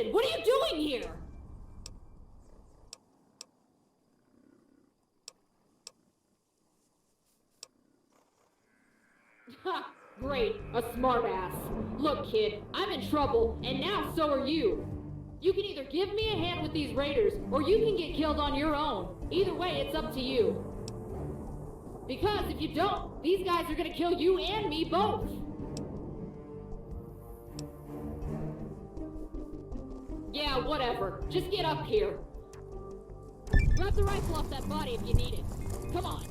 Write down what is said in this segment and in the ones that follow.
kid! What are you doing here? Ha! Great, a smartass. Look, kid, I'm in trouble, and now so are you. You can either give me a hand with these raiders, or you can get killed on your own. Either way, it's up to you. Because if you don't, these guys are gonna kill you and me both. Yeah, whatever. Just get up here. Grab the rifle off that body if you need it. Come on.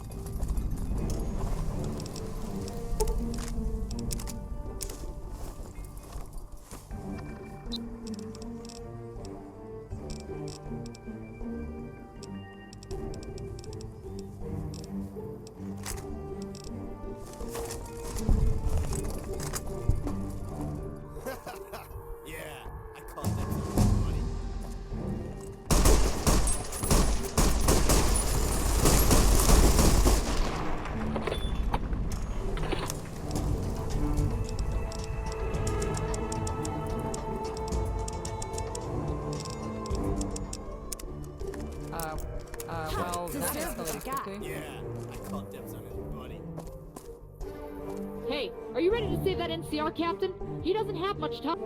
Well, that escalated quickly. Yeah, I caught dibs on his buddy. Hey, are you ready to save that NCR captain? He doesn't have much time.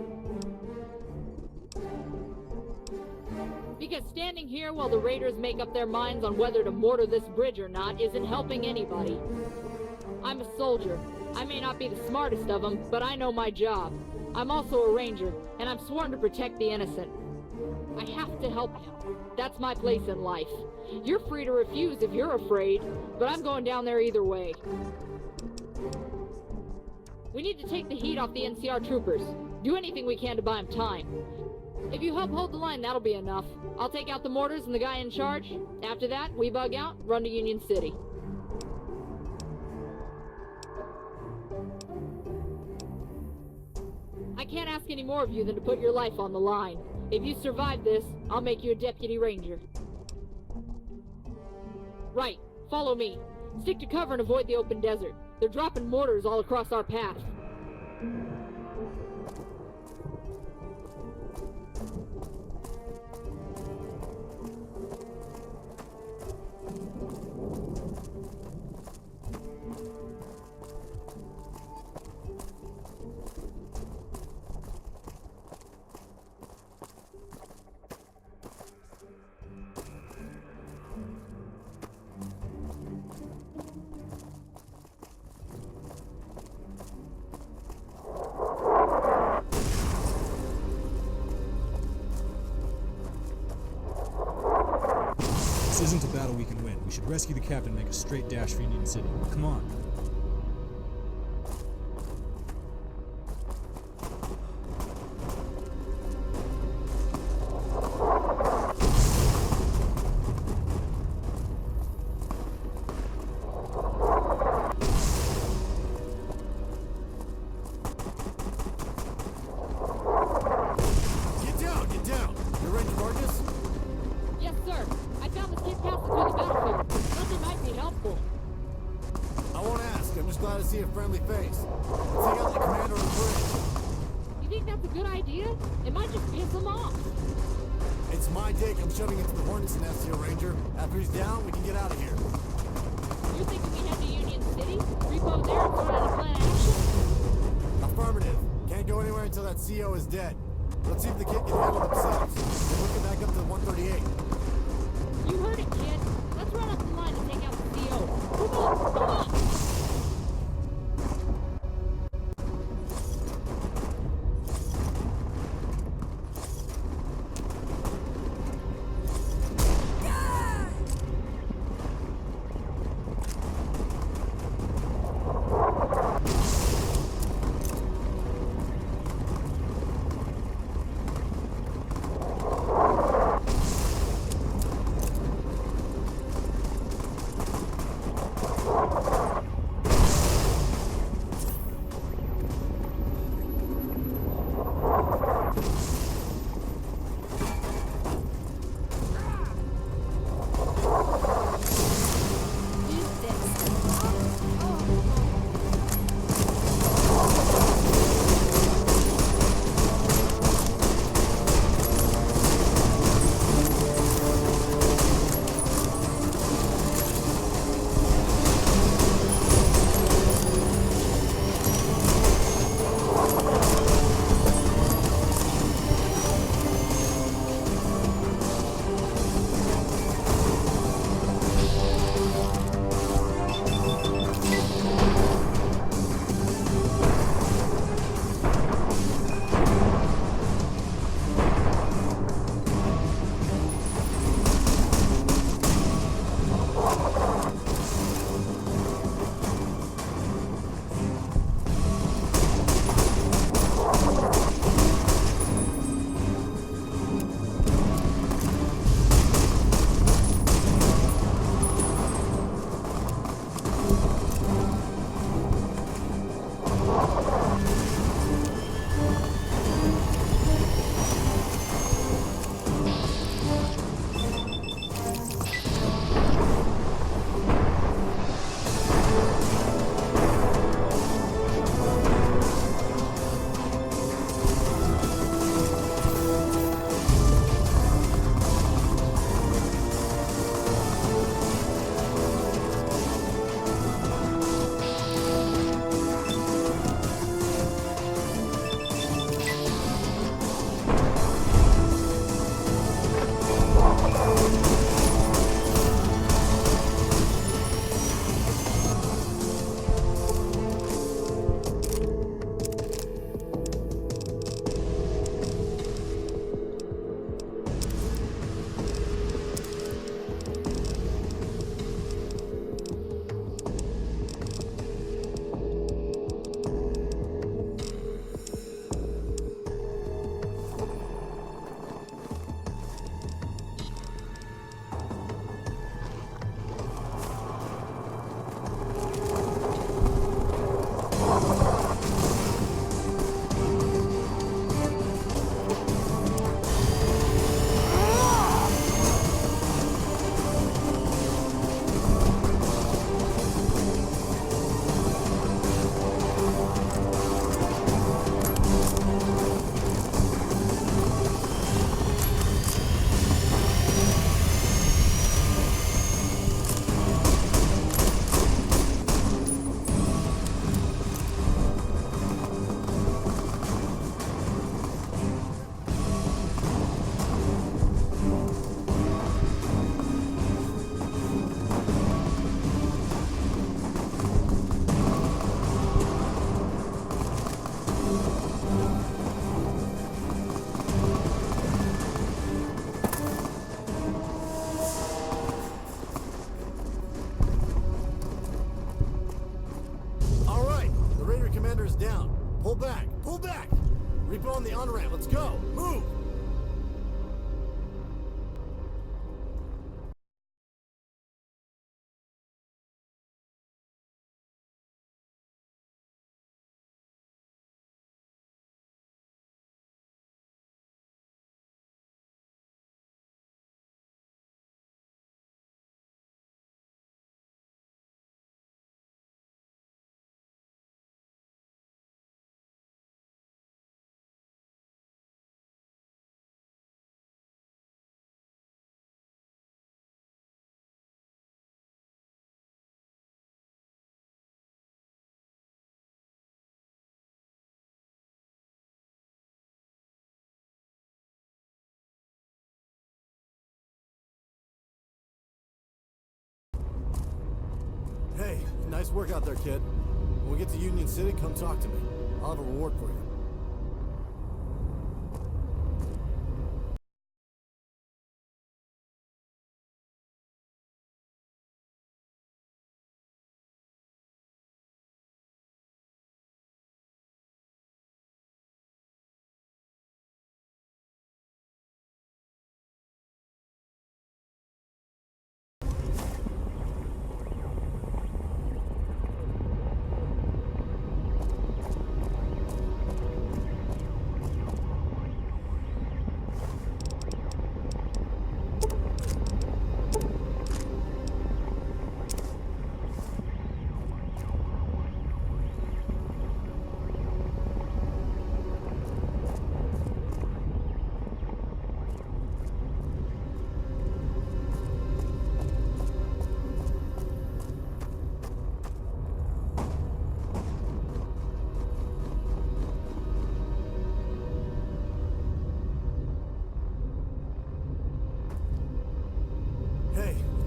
Because standing here while the raiders make up their minds on whether to mortar this bridge or not isn't helping anybody. I'm a soldier. I may not be the smartest of them, but I know my job. I'm also a ranger, and I'm sworn to protect the innocent. I have to help you. That's my place in life. You're free to refuse if you're afraid, but I'm going down there either way. We need to take the heat off the NCR troopers. Do anything we can to buy them time. If you help hold the line, that'll be enough. I'll take out the mortars and the guy in charge. After that, we bug out, run to Union City. I can't ask any more of you than to put your life on the line. If you survive this, I'll make you a deputy ranger. Right, follow me. Stick to cover and avoid the open desert. They're dropping mortars all across our path. This isn't a battle we can win. We should rescue the captain and make a straight dash for Union City. Come on. Get down! You're ready to guard this? Yes, sir. I found this kid passing through the battlefield. Something might be helpful. I won't ask. I'm just glad to see a friendly face. Let's take out the commander of the bridge. You think that's a good idea? It might just piss him off. It's my dick I'm shoving into the hornet's nest here, Ranger. After he's down, we can get out of here. You're thinking we head to Union City? Repo there and throw out a plan of action? Affirmative. Can't go anywhere until that CO is dead. Let's see if the kid can handle themselves. Then we'll get back up to 138. You heard it, kid. Let's run up the line and take out the CO. Come on, come on! down. Pull back. Pull back. Repo on the on-ramp. Let's go. Move. Hey, nice work out there, kid. When we get to Union City, come talk to me. I'll have a reward for you.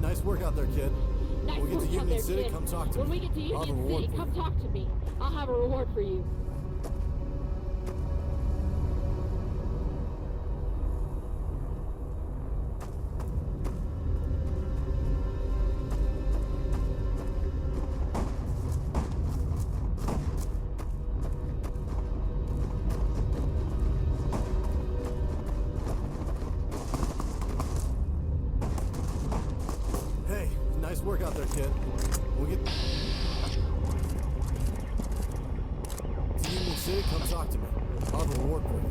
Nice work out there, kid. Nice When we get to work out Union there, City, kid. come talk to When me. we get to I'll have a Union reward City, for come you. talk to me. I'll have a reward for you. Hey, nice work out there, kid. When we get to Union City, come talk to me. I'll have a reward for you.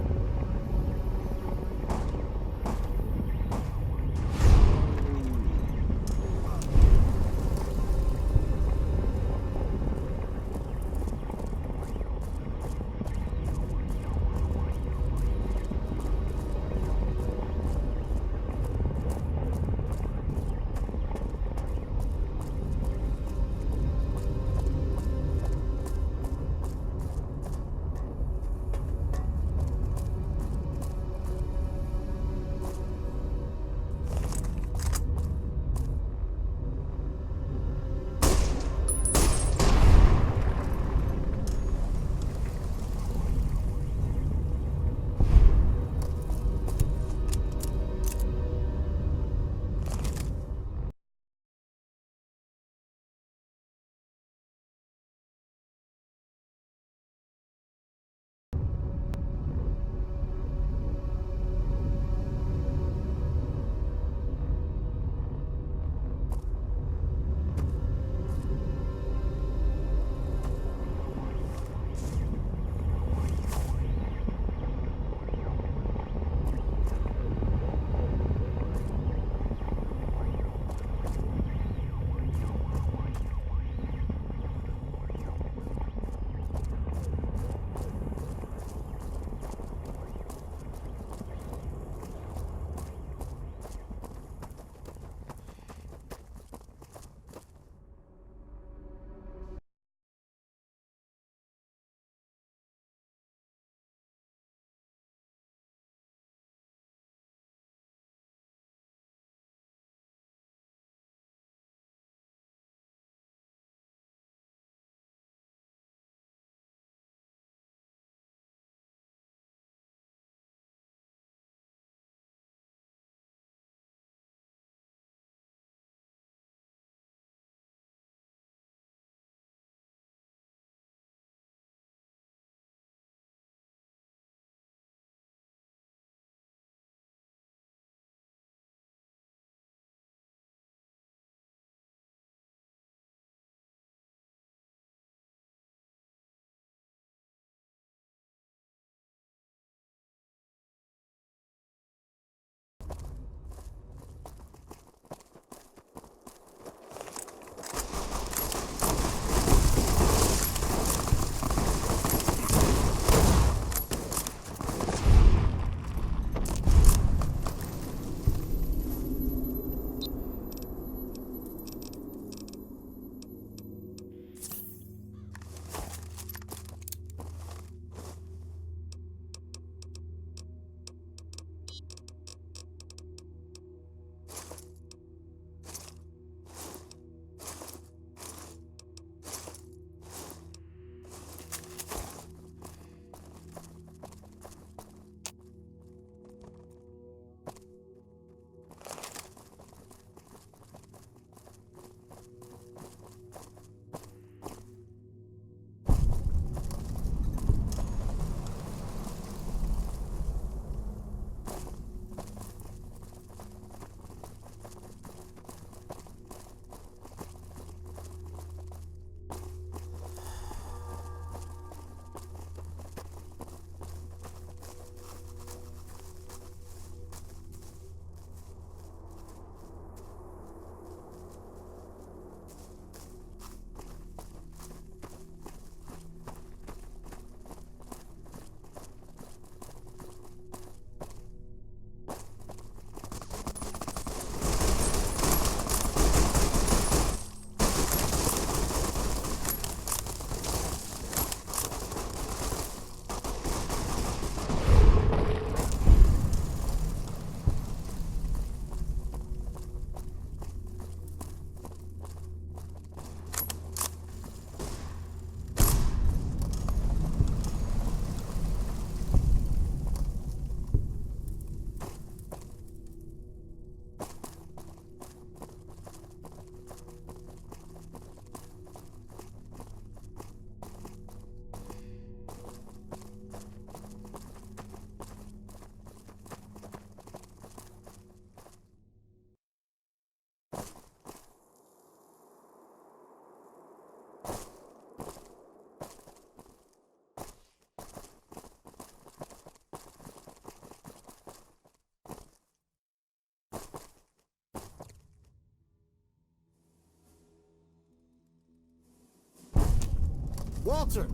Walter!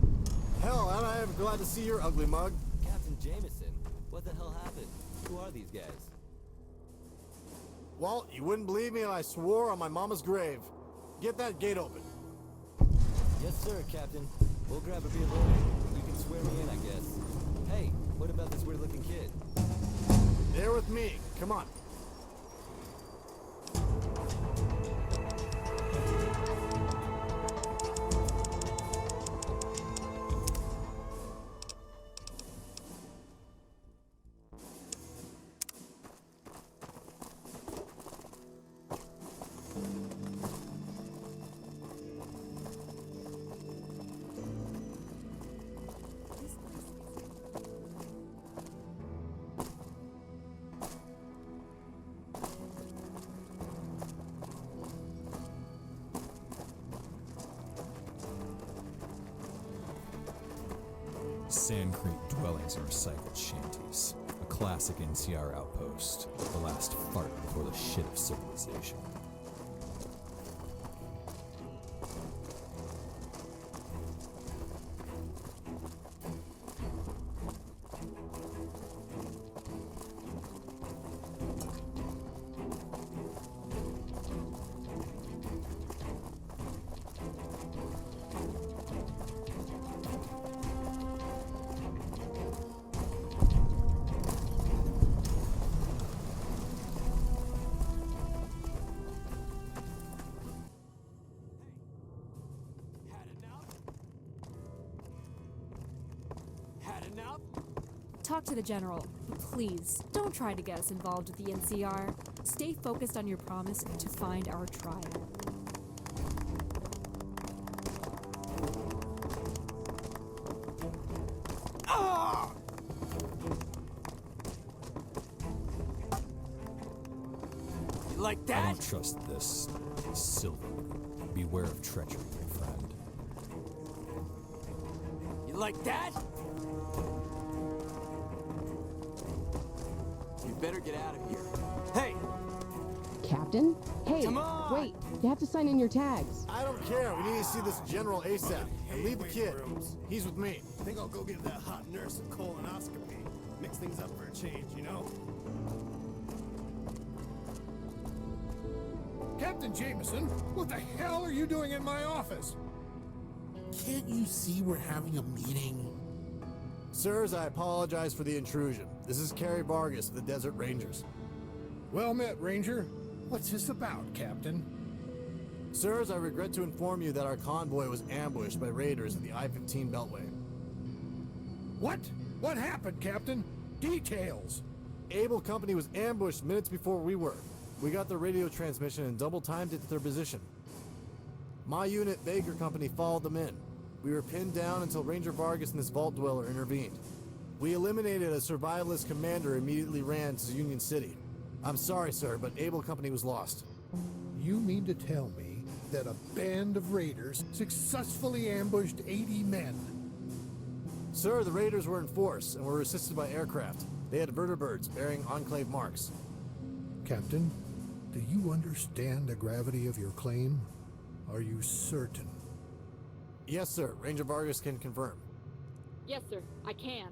Hell, I am glad to see your ugly mug. Captain Jameson, what the hell happened? Who are these guys? Walt, you wouldn't believe me and I swore on my mama's grave. Get that gate open. Yes, sir, Captain. We'll grab a beer later. You can swear me in, I guess. Hey, what about this weird-looking kid? They're with me. Come on. Sand Creek dwellings are recycled shanties. A classic NCR outpost. The last fart before the shit of civilization. Talk to the General. Please, don't try to get us involved with the NCR. Stay focused on your promise to find our trial. You like I that? don't trust this. Silver. Beware of treachery, my friend. You like that? You better get out of here. Hey! Captain? Hey, Come on! wait, you have to sign in your tags. I don't care. We need to see this general ASAP. And leave the kid. He's with me. Think I'll go give that hot nurse a colonoscopy. Mix things up for a change, you know? Captain Jameson, what the hell are you doing in my office? Can't you see we're having a meeting? Sirs, I apologize for the intrusion. This is Carrie Vargas of the Desert Rangers. Well met, Ranger. What's this about, Captain? Sirs, I regret to inform you that our convoy was ambushed by raiders in the I-15 Beltway. What? What happened, Captain? Details. Able Company was ambushed minutes before we were. We got the radio transmission and double-timed it to their position. My unit, Baker Company, followed them in. We were pinned down until Ranger Vargas and this Vault Dweller intervened. We eliminated a survivalist commander and immediately ran to Union City. I'm sorry, sir, but Able Company was lost. You mean to tell me that a band of raiders successfully ambushed 80 men? Sir, the raiders were in force and were assisted by aircraft. They had vertibirds bearing Enclave marks. Captain, do you understand the gravity of your claim? Are you certain? Yes, sir. Ranger Vargas can confirm. Yes, sir, I can.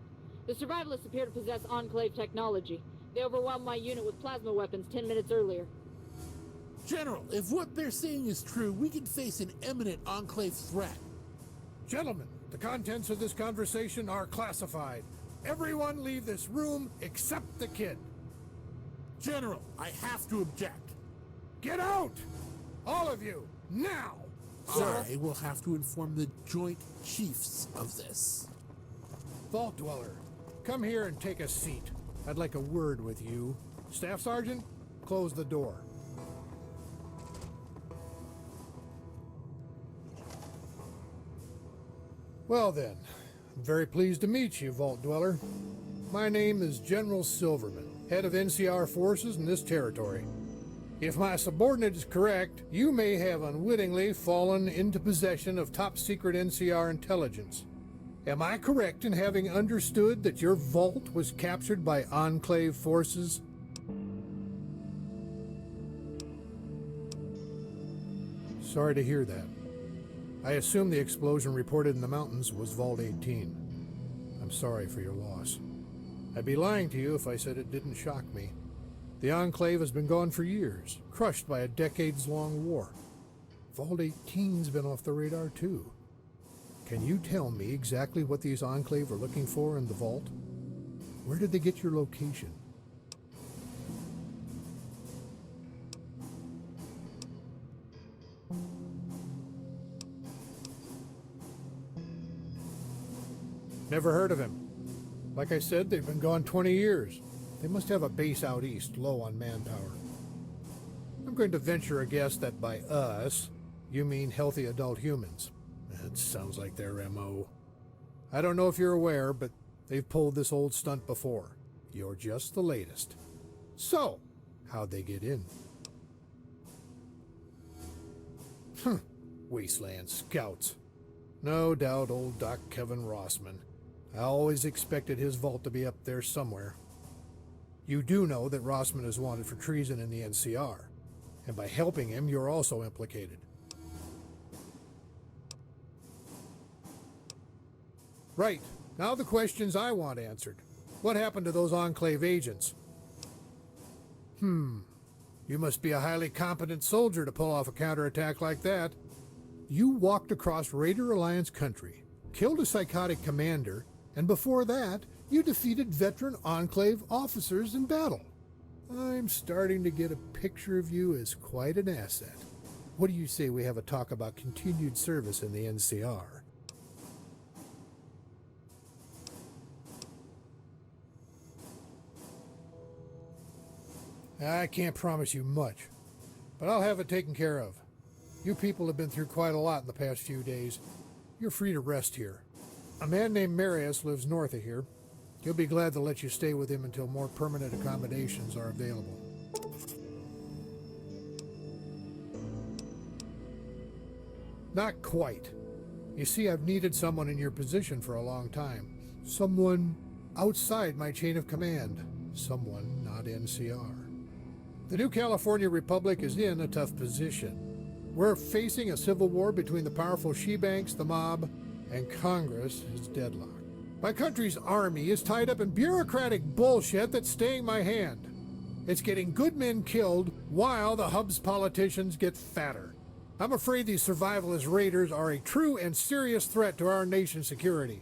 The survivalists appear to possess Enclave technology. They overwhelmed my unit with plasma weapons 10 minutes earlier. General, if what they're saying is true, we can face an imminent Enclave threat. Gentlemen, the contents of this conversation are classified. Everyone leave this room except the kid. General, I have to object. Get out! All of you, now! Sir. I will have to inform the Joint Chiefs of this. Vault Dweller, come here and take a seat. I'd like a word with you. Staff Sergeant, close the door. Well then, I'm very pleased to meet you, Vault Dweller. My name is General Silverman, head of NCR forces in this territory. If my subordinate is correct, you may have unwittingly fallen into possession of top-secret NCR intelligence. Am I correct in having understood that your vault was captured by Enclave forces? Sorry to hear that. I assume the explosion reported in the mountains was Vault 18. I'm sorry for your loss. I'd be lying to you if I said it didn't shock me. The Enclave has been gone for years, crushed by a decades-long war. Vault 18's been off the radar too. Can you tell me exactly what these Enclave are looking for in the vault? Where did they get your location? Never heard of him. Like I said, they've been gone 20 years. They must have a base out east, low on manpower. I'm going to venture a guess that by us, you mean healthy adult humans. That sounds like their MO. I don't know if you're aware, but they've pulled this old stunt before. You're just the latest. So, how'd they get in? Wasteland scouts. No doubt old Doc Kevin Rossman. I always expected his vault to be up there somewhere. You do know that Rossman is wanted for treason in the NCR, and by helping him, you're also implicated. Right. Now the questions I want answered. What happened to those Enclave agents? You must be a highly competent soldier to pull off a counterattack like that. You walked across Raider Alliance country, killed a psychotic commander, and before that, you defeated veteran Enclave officers in battle. I'm starting to get a picture of you as quite an asset. What do you say we have a talk about continued service in the NCR? I can't promise you much, but I'll have it taken care of. You people have been through quite a lot in the past few days. You're free to rest here. A man named Marius lives north of here. He'll be glad to let you stay with him until more permanent accommodations are available. Not quite. You see, I've needed someone in your position for a long time. Someone outside my chain of command. Someone not NCR. The new California Republic is in a tough position. We're facing a civil war between the powerful she-banks, the mob, and Congress is deadlocked. My country's army is tied up in bureaucratic bullshit that's staying my hand. It's getting good men killed while the hub's politicians get fatter. I'm afraid these survivalist raiders are a true and serious threat to our nation's security.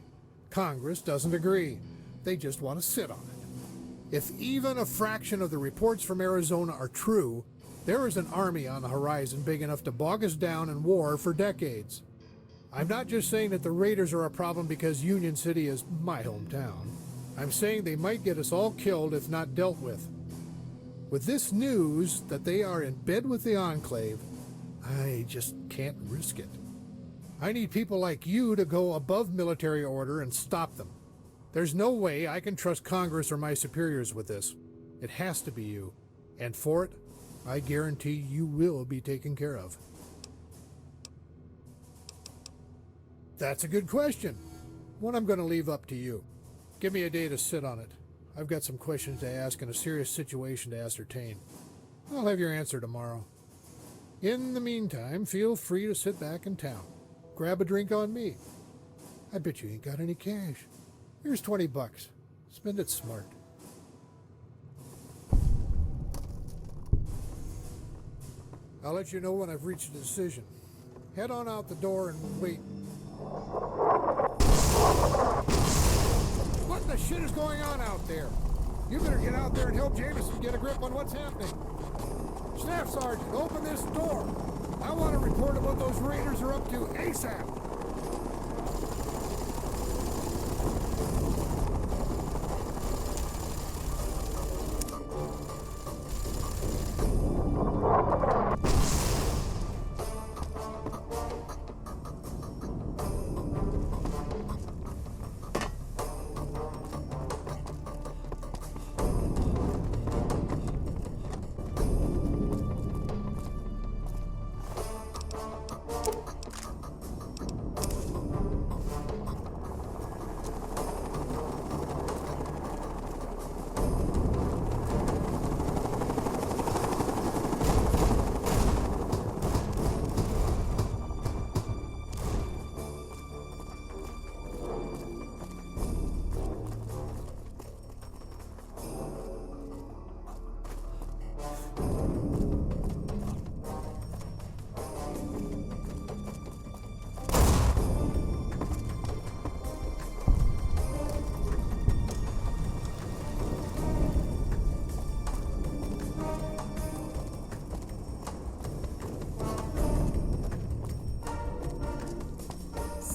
Congress doesn't agree. They just want to sit on it. If even a fraction of the reports from Arizona are true, there is an army on the horizon big enough to bog us down in war for decades. I'm not just saying that the raiders are a problem because Union City is my hometown. I'm saying they might get us all killed if not dealt with. With this news that they are in bed with the Enclave, I just can't risk it. I need people like you to go above military order and stop them. There's no way I can trust Congress or my superiors with this. It has to be you. And for it, I guarantee you will be taken care of. That's a good question. One I'm going to leave up to you. Give me a day to sit on it. I've got some questions to ask and a serious situation to ascertain. I'll have your answer tomorrow. In the meantime, feel free to sit back in town. Grab a drink on me. I bet you ain't got any cash. Here's $20. Spend it smart. I'll let you know when I've reached a decision. Head on out the door and wait. What in the shit is going on out there? You better get out there and help Jameson get a grip on what's happening. Staff Sergeant, open this door. I want to report on what those raiders are up to ASAP.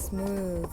smooth.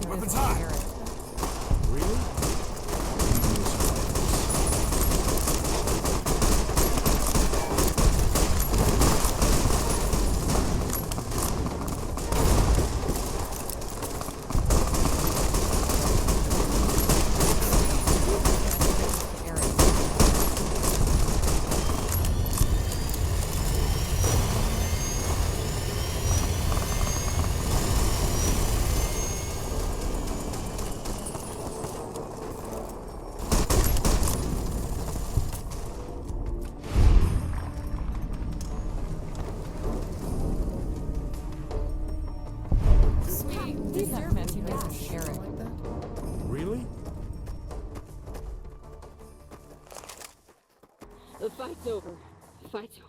Weapons high! Really? Really? The fight's over. The fight's over.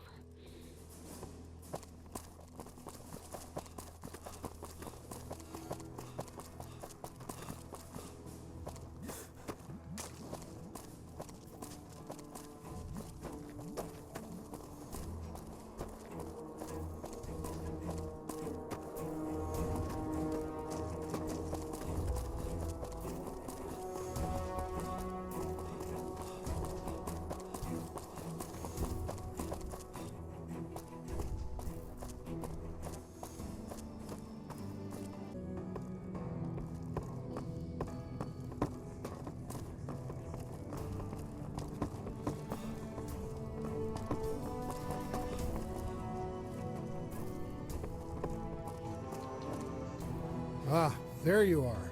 Ah, there you are.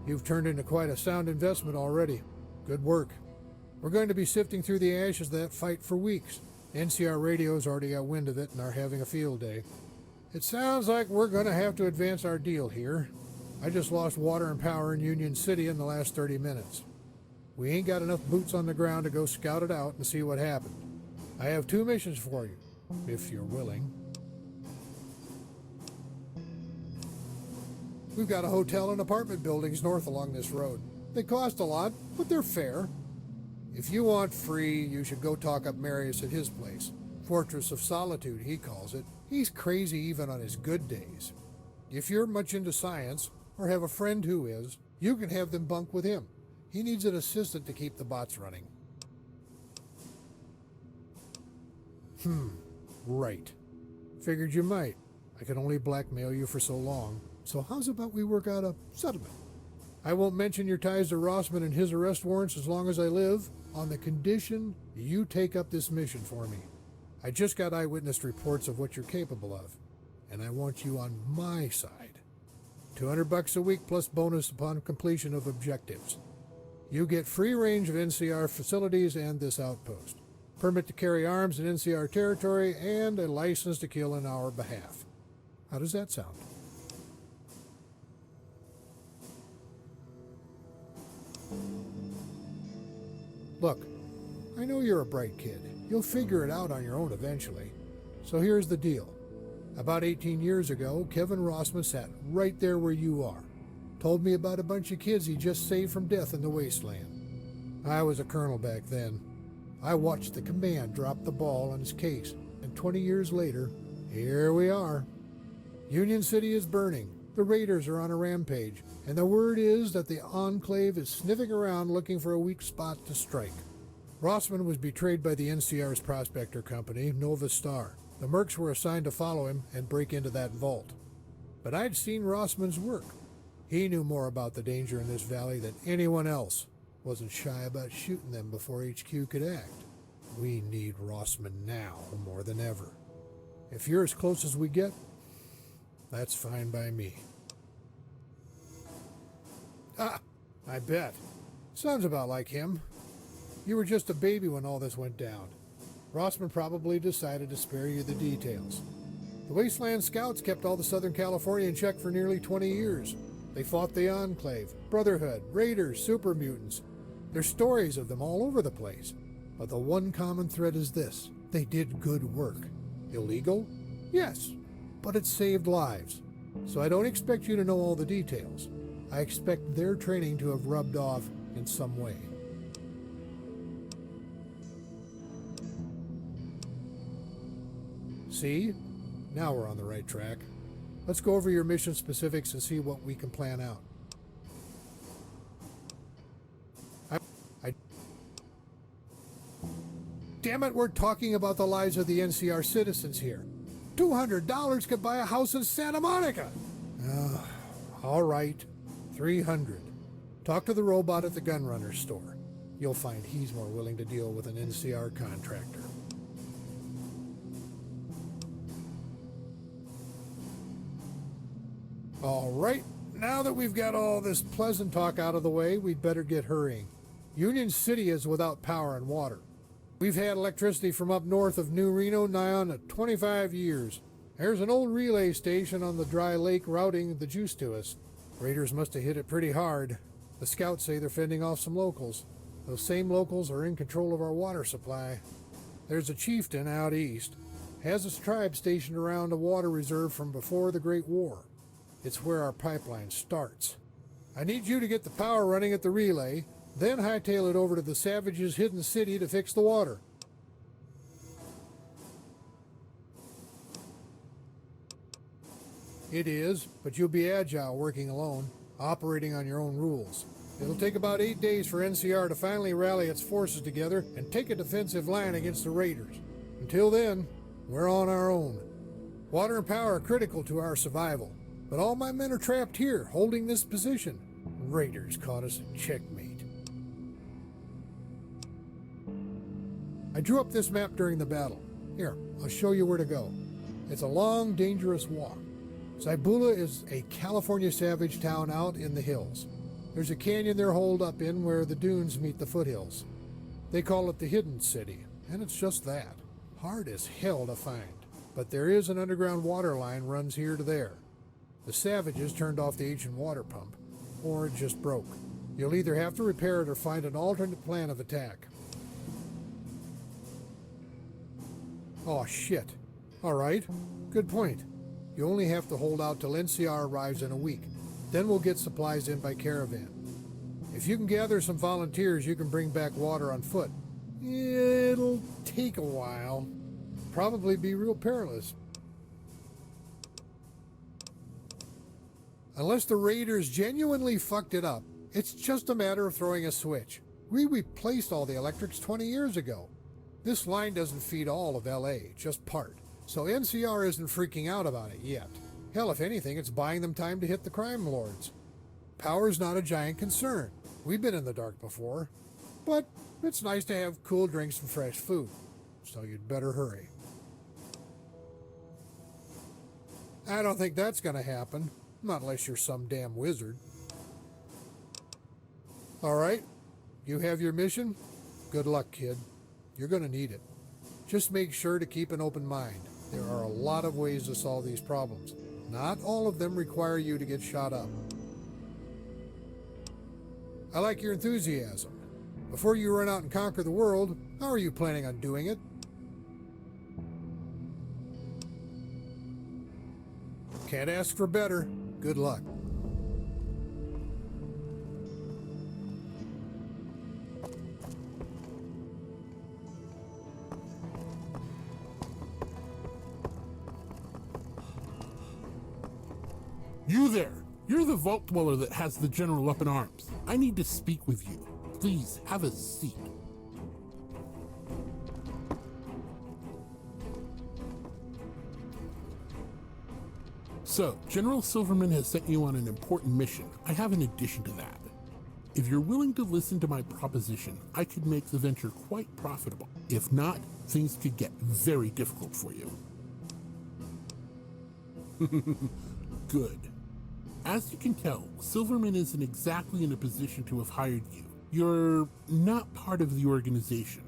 You've turned into quite a sound investment already. Good work. We're going to be sifting through the ashes of that fight for weeks. NCR Radio's already got wind of it and are having a field day. It sounds like we're going to have to advance our deal here. I just lost water and power in Union City in the last 30 minutes. We ain't got enough boots on the ground to go scout it out and see what happened. I have 2 missions for you, if you're willing. We've got a hotel and apartment buildings north along this road. They cost a lot, but they're fair. If you want free, you should go talk up Marius at his place. Fortress of Solitude, he calls it. He's crazy even on his good days. If you're much into science, or have a friend who is, you can have them bunk with him. He needs an assistant to keep the bots running. Right. Figured you might. I could only blackmail you for so long. So how's about we work out a settlement? I won't mention your ties to Rossman and his arrest warrants as long as I live, on the condition you take up this mission for me. I just got eyewitness reports of what you're capable of, and I want you on my side. $200 a week plus bonus upon completion of objectives. You get free range of NCR facilities and this outpost, permit to carry arms in NCR territory, and a license to kill in our behalf. How does that sound? Look, I know you're a bright kid. You'll figure it out on your own eventually. So here's the deal. About 18 years ago, Kevin Rossman sat right there where you are. Told me about a bunch of kids he just saved from death in the wasteland. I was a colonel back then. I watched the command drop the ball on his case, and 20 years later, here we are. Union City is burning. The Raiders are on a rampage, and the word is that the Enclave is sniffing around looking for a weak spot to strike. Rossman was betrayed by the NCR's prospector company, Nova Star. The Mercs were assigned to follow him and break into that vault. But I'd seen Rossman's work. He knew more about the danger in this valley than anyone else. Wasn't shy about shooting them before HQ could act. We need Rossman now more than ever. If you're as close as we get, that's fine by me. Ah, I bet. Sounds about like him. You were just a baby when all this went down. Rossman probably decided to spare you the details. The Wasteland Scouts kept all the Southern California in check for nearly 20 years. They fought the Enclave, Brotherhood, Raiders, super mutants. There's stories of them all over the place. But the one common thread is this: they did good work. Illegal? Yes, but it saved lives. So I don't expect you to know all the details. I expect their training to have rubbed off in some way. See? Now we're on the right track. Let's go over your mission specifics and see what we can plan out. Damn it, we're talking about the lives of the NCR citizens here. $200 could buy a house in Santa Monica. All right, 300. Talk to the robot at the gunrunner store. You'll find he's more willing to deal with an NCR contractor. All right, now that we've got all this pleasant talk out of the way, we'd better get hurrying. Union City is without power and water. We've had electricity from up north of New Reno nigh on to 25 years. There's an old relay station on the dry lake routing the juice to us. Raiders must have hit it pretty hard. The scouts say they're fending off some locals. Those same locals are in control of our water supply. There's a chieftain out east. Has his tribe stationed around a water reserve from before the Great War. It's where our pipeline starts. I need you to get the power running at the relay, then hightail it over to the Savages' hidden city to fix the water. It is, but you'll be agile working alone, operating on your own rules. It'll take about 8 days for NCR to finally rally its forces together and take a defensive line against the Raiders. Until then, we're on our own. Water and power are critical to our survival, but all my men are trapped here, holding this position. Raiders caught us at checkmate. I drew up this map during the battle. Here, I'll show you where to go. It's a long, dangerous walk. Zaibula is a California savage town out in the hills. There's a canyon they're holed up in where the dunes meet the foothills. They call it the Hidden City, and it's just that. Hard as hell to find. But there is an underground water line runs here to there. The savages turned off the ancient water pump, or it just broke. You'll either have to repair it or find an alternate plan of attack. Oh, shit. All right, good point. You only have to hold out till NCR arrives in a week. Then we'll get supplies in by caravan. If you can gather some volunteers, you can bring back water on foot. It'll take a while. Probably be real perilous. Unless the Raiders genuinely fucked it up, it's just a matter of throwing a switch. We replaced all the electrics 20 years ago. This line doesn't feed all of LA, just part. So NCR isn't freaking out about it yet. Hell, if anything, it's buying them time to hit the crime lords. Power's not a giant concern. We've been in the dark before. But it's nice to have cool drinks and fresh food. So you'd better hurry. I don't think that's gonna happen. Not unless you're some damn wizard. All right, you have your mission? Good luck, kid. You're gonna need it. Just make sure to keep an open mind. There are a lot of ways to solve these problems. Not all of them require you to get shot up. I like your enthusiasm. Before you run out and conquer the world, how are you planning on doing it? Can't ask for better. Good luck. You there! You're the vault dweller that has the general up in arms. I need to speak with you. Please, have a seat. So, General Silverman has sent you on an important mission. I have an addition to that. If you're willing to listen to my proposition, I could make the venture quite profitable. If not, things could get very difficult for you. Good. As you can tell, Silverman isn't exactly in a position to have hired you. You're not part of the organization.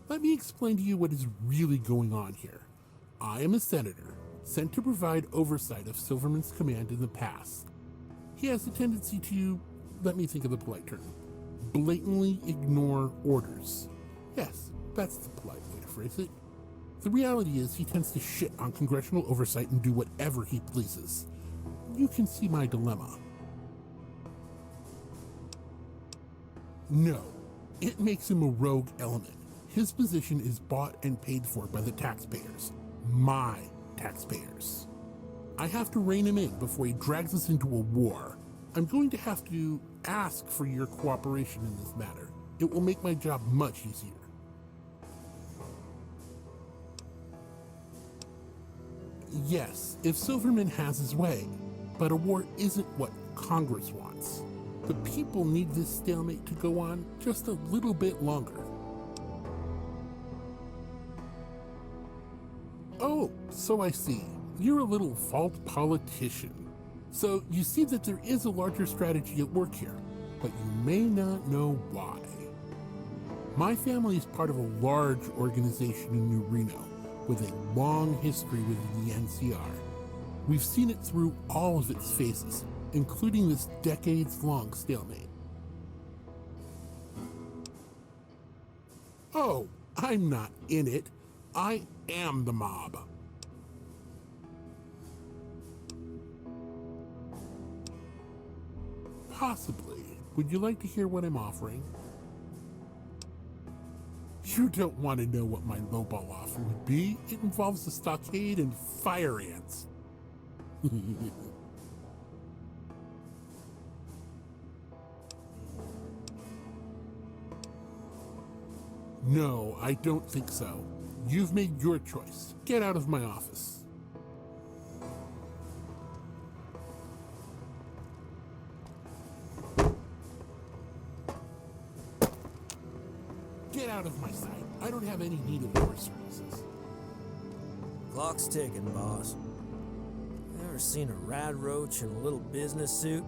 Let me explain to you what is really going on here. I am a senator, sent to provide oversight of Silverman's command in the past. He has a tendency to, let me think of the polite term, blatantly ignore orders. Yes, that's the polite way to phrase it. The reality is he tends to shit on congressional oversight and do whatever he pleases. You can see my dilemma. No, it makes him a rogue element. His position is bought and paid for by the taxpayers. My taxpayers. I have to rein him in before he drags us into a war. I'm going to have to ask for your cooperation in this matter. It will make my job much easier. Yes, if Silverman has his way, but a war isn't what Congress wants. The people need this stalemate to go on just a little bit longer. Oh, so I see. You're a little fault politician. So you see that there is a larger strategy at work here, but you may not know why. My family is part of a large organization in New Reno with a long history within the NCR. We've seen it through all of its phases, including this decades-long stalemate. Oh, I'm not in it. I am the mob. Possibly. Would you like to hear what I'm offering? You don't want to know what my lowball offer would be. It involves a stockade and fire ants. No, I don't think so. You've made your choice. Get out of my office. Get out of my sight. I don't have any need of your services. Clock's ticking, boss. Ever seen a rad roach in a little business suit?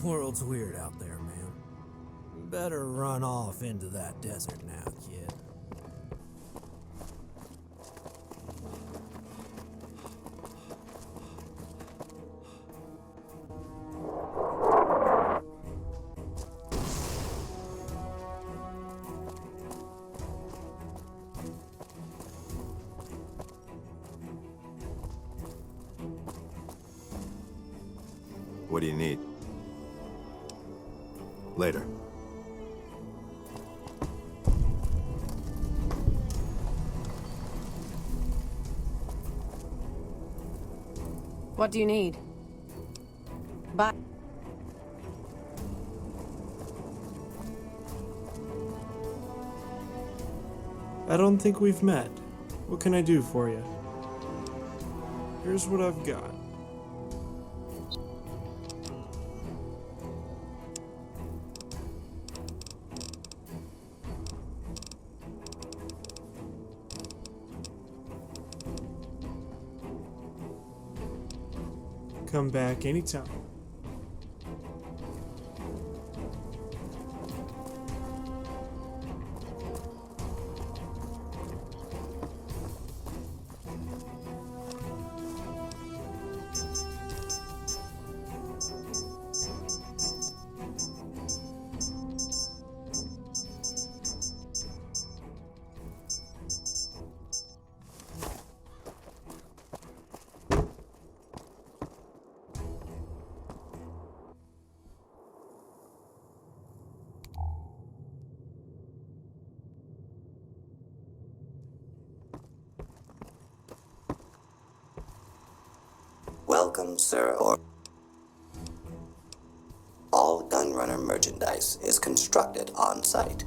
World's weird out there, man. Better run off into that desert now, kid. What do you need? Later. What do you need? Bye. I don't think we've met. What can I do for you? Here's what I've got. Come back anytime. Welcome, sir. All Gunrunner merchandise is constructed on site.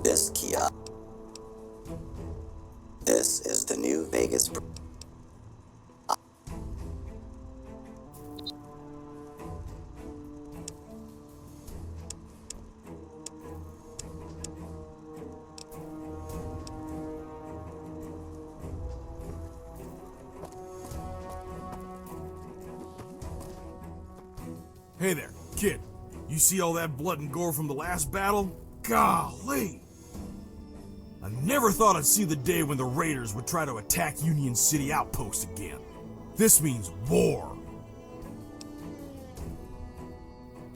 This kiosk. This is the new Vegas. Hey there, kid. You see all that blood and gore from the last battle? Golly! I never thought I'd see the day when the Raiders would try to attack Union City Outpost again. This means war.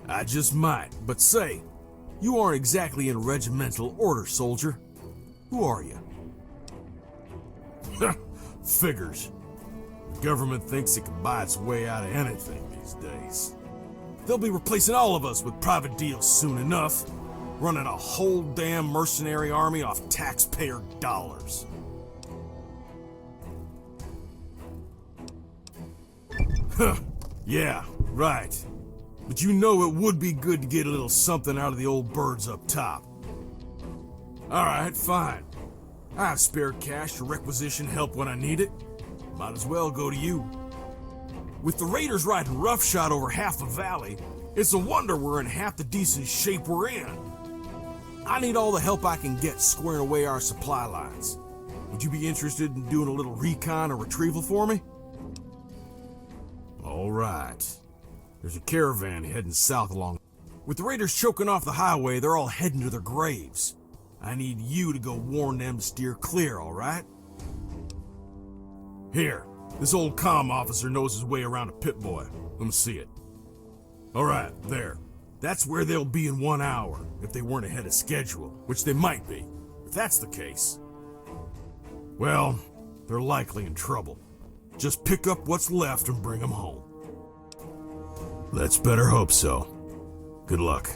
I just might, but say, you aren't exactly in regimental order, soldier. Who are you? Figures. The government thinks it can buy its way out of anything these days. They'll be replacing all of us with private deals soon enough, running a whole damn mercenary army off taxpayer dollars. Huh, yeah, right. But you know it would be good to get a little something out of the old birds up top. Alright, fine. I have spare cash to requisition help when I need it. Might as well go to you. With the Raiders riding roughshod over half the valley, it's a wonder we're in half the decent shape we're in. I need all the help I can get squaring away our supply lines. Would you be interested in doing a little recon or retrieval for me? All right. There's a caravan heading south along. With the Raiders choking off the highway, they're all heading to their graves. I need you to go warn them to steer clear, all right? Here, this old comm officer knows his way around a Pip-Boy. Let me see it. All right, there. That's where they'll be in 1 hour, if they weren't ahead of schedule, which they might be. If that's the case, well, they're likely in trouble. Just pick up what's left and bring them home. Let's better hope so. Good luck.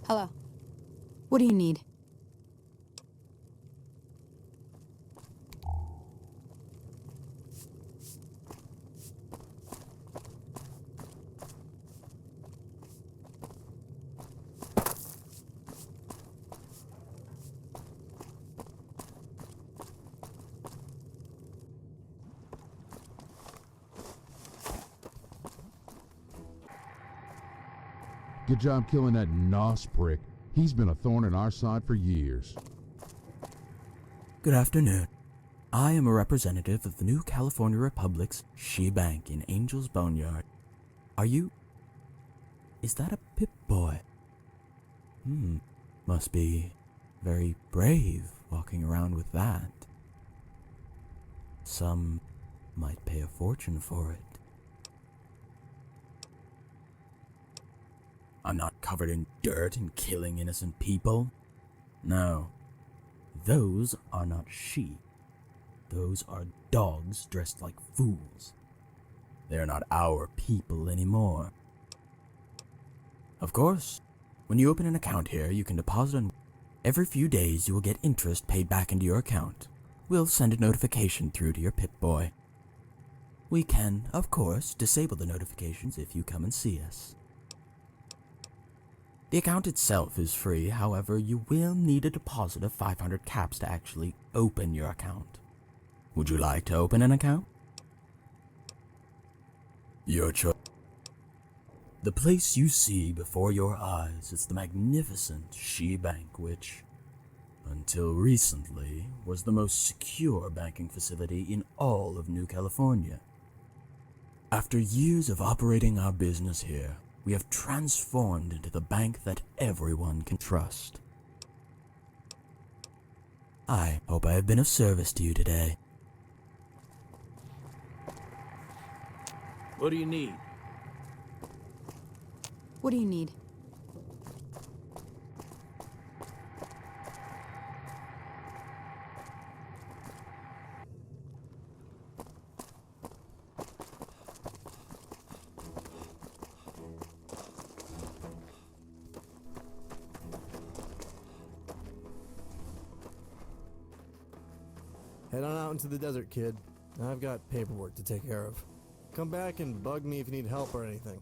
Hello. What do you need? Good job killing that nos prick. He's been a thorn in our side for years. Good afternoon. I am a representative of the New California Republic's She Bank in Angel's Boneyard. Are you... Is that a Pip-Boy? Must be very brave walking around with that. Some might pay a fortune for it. I'm not covered in dirt and killing innocent people. No, those are not sheep. Those are dogs dressed like fools. They're not our people anymore. Of course, when you open an account here, you can deposit on... Every few days, you will get interest paid back into your account. We'll send a notification through to your Pip-Boy. We can, of course, disable the notifications if you come and see us. The account itself is free, however, you will need a deposit of 500 caps to actually open your account. Would you like to open an account? Your choice. The place you see before your eyes is the magnificent She Bank, which, until recently, was the most secure banking facility in all of New California. After years of operating our business here, we have transformed into the bank that everyone can trust. I hope I have been of service to you today. What do you need? What do you need? Head on out into the desert, kid. I've got paperwork to take care of. Come back and bug me if you need help or anything.